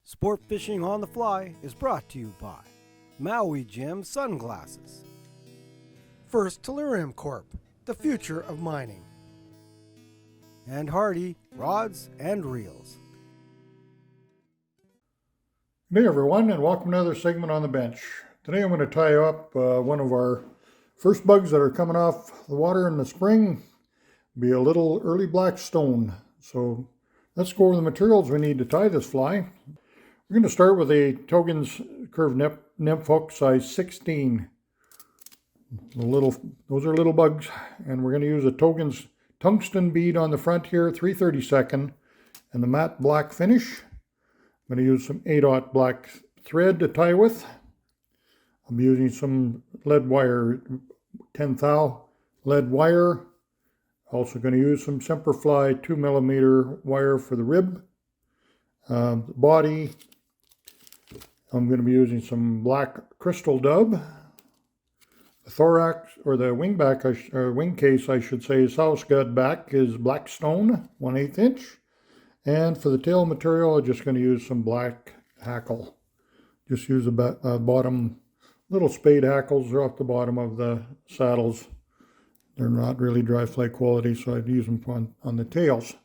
Sport Fishing on the Fly is brought to you by Maui Jim Sunglasses. First Tellurium Corp., the future of mining. And Hardy Rods and Reels. Good day everyone, and welcome to another segment on the bench. Today I'm going to tie up one of our first bugs that are coming off the water in the spring. Be a little early black stone. So let's go over the materials we need to tie this fly. We're going to start with a Togens curved nymph hook size 16. Those are little bugs, and we're going to use a Togens tungsten bead on the front here, 3/32, and the matte black finish. I'm going to use some 8/0 black thread to tie with. I'm using some lead wire, 10 thou lead wire. Also going to use some Semperfli 2mm wire for the rib. The body, I'm going to be using some black Krystal dub. The thorax, or the wingcase, I should say, Scud back is black stone, 1/8 inch. And for the tail material, I'm just going to use some black hackle. Just use a bottom, little spade hackles are off the bottom of the saddles. They're not really dry fly quality, so I'd use them on the tails.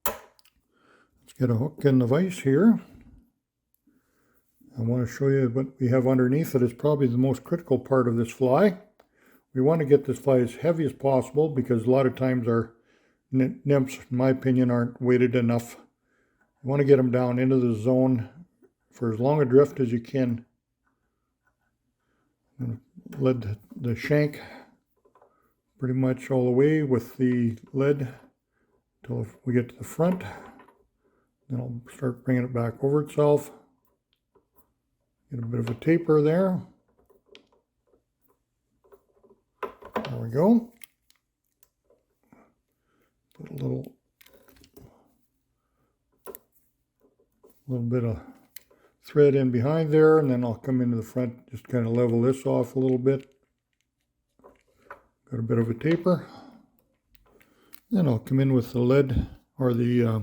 Let's get a hook in the vise here. I want to show you what we have underneath it is probably the most critical part of this fly. We want to get this fly as heavy as possible because a lot of times our nymphs, in my opinion, aren't weighted enough. You want to get them down into the zone for as long a drift as you can. I'm going to lead the shank pretty much all the way with the lead until we get to the front. Then I'll start bringing it back over itself. Get a bit of a taper there. There we go. Put a little bit of thread in behind there, and then I'll come into the front, just kind of level this off a little bit. Got a bit of a taper. Then I'll come in with the lead, or the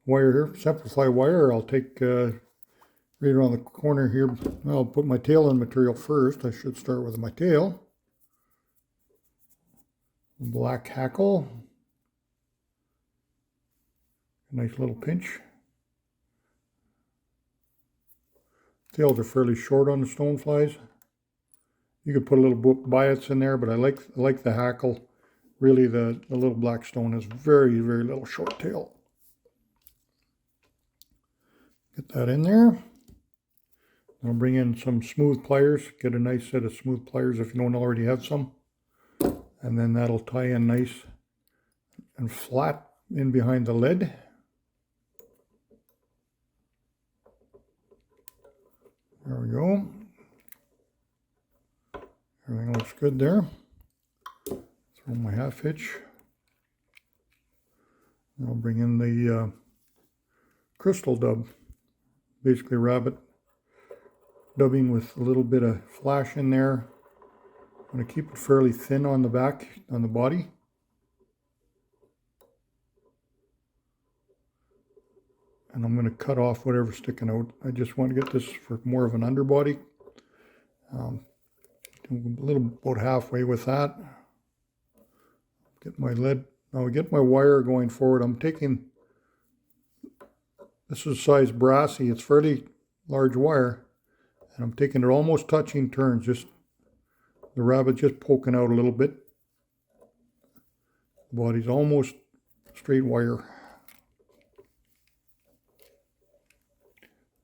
wire here, Semperfli wire. I'll take right around the corner here. I'll put my tail in material first. I should start with my tail. Black hackle. Nice little pinch. Tails are fairly short on the stoneflies. You could put a little biots in there, but I like the hackle. Really, the little black stone has very, very little short tail. Get that in there. I'll bring in some smooth pliers. Get a nice set of smooth pliers if you don't already have some. And then that'll tie in nice and flat in behind the lead. There we go. Everything looks good there. Throw my half hitch. I'll bring in the Krystal dub. Basically rabbit dubbing with a little bit of flash in there. I'm going to keep it fairly thin on the back, on the body. And I'm going to cut off whatever's sticking out. I just want to get this for more of an underbody. A little about halfway with that. Get my lead. Now get my wire going forward. I'm taking, this is size Brassie. It's fairly large wire. And I'm taking it almost touching turns, just the rabbit just poking out a little bit. The body's almost straight wire.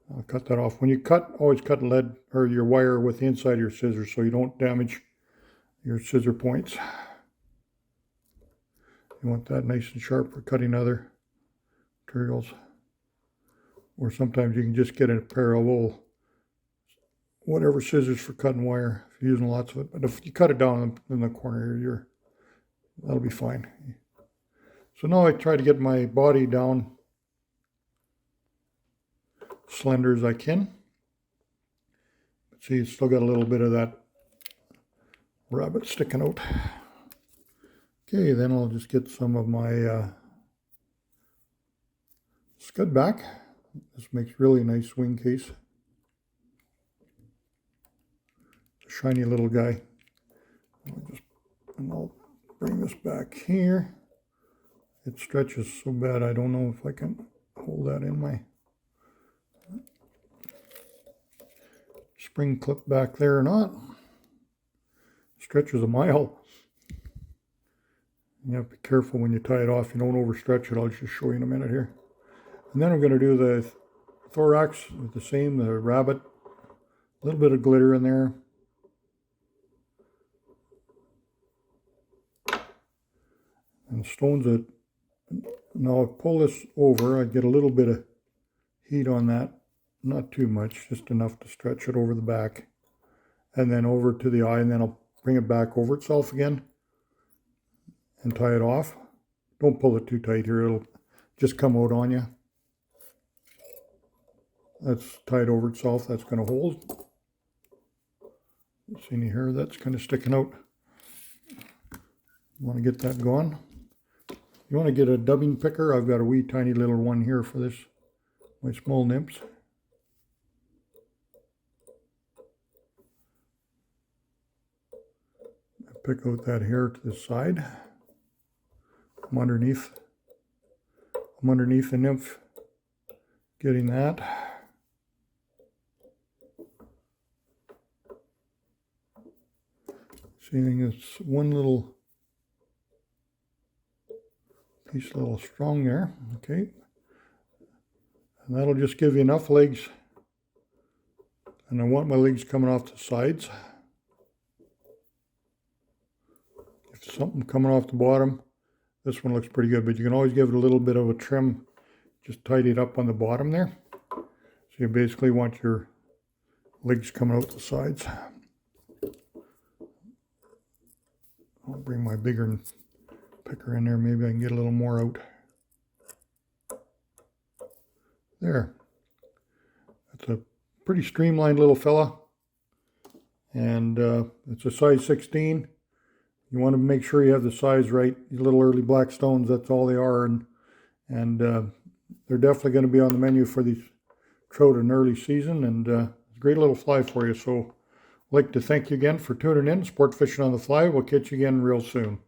I'll cut that off. When you cut, always cut lead or your wire with the inside of your scissors so you don't damage your scissor points. You want that nice and sharp for cutting other materials. Or sometimes you can just get a pair of little whatever scissors for cutting wire if you're using lots of it. But if you cut it down in the corner here, that'll be fine. So now I try to get my body down slender as I can. But see, it's still got a little bit of that rabbit sticking out. Okay, then I'll just get some of my Scud back. This makes really nice wing case. Shiny little guy. I'll bring this back here. It stretches so bad I don't know if I can hold that in my spring clip back there or not. Stretches a mile. You have to be careful when you tie it off. You don't overstretch it. I'll just show you in a minute here. And then I'm going to do the thorax with the same, the rabbit. A little bit of glitter in there. And stones that, now I'll pull this over. I get a little bit of heat on that. Not too much, just enough to stretch it over the back. And then over to the eye, and then I'll bring it back over itself again and tie it off. Don't pull it too tight here, it'll just come out on you. That's tied over itself, that's going to hold. See any hair that's kind of sticking out. Want to get that going. You want to get a dubbing picker. I've got a wee tiny little one here for this, my small nymphs. I pick out that hair to the side. I'm underneath the nymph, getting that. Seeing it's one little piece a little strong there, okay. And that'll just give you enough legs. And I want my legs coming off the sides. If something coming off the bottom, this one looks pretty good, but you can always give it a little bit of a trim. Just tidy it up on the bottom there. So you basically want your legs coming out the sides. I'll bring my bigger picker in there. Maybe I can get a little more out. There. That's a pretty streamlined little fella. And it's a size 16. You want to make sure you have the size right. These little early black stones, that's all they are. And they're definitely going to be on the menu for these trout in early season. And it's a great little fly for you. So I'd like to thank you again for tuning in. Sport Fishing on the Fly. We'll catch you again real soon.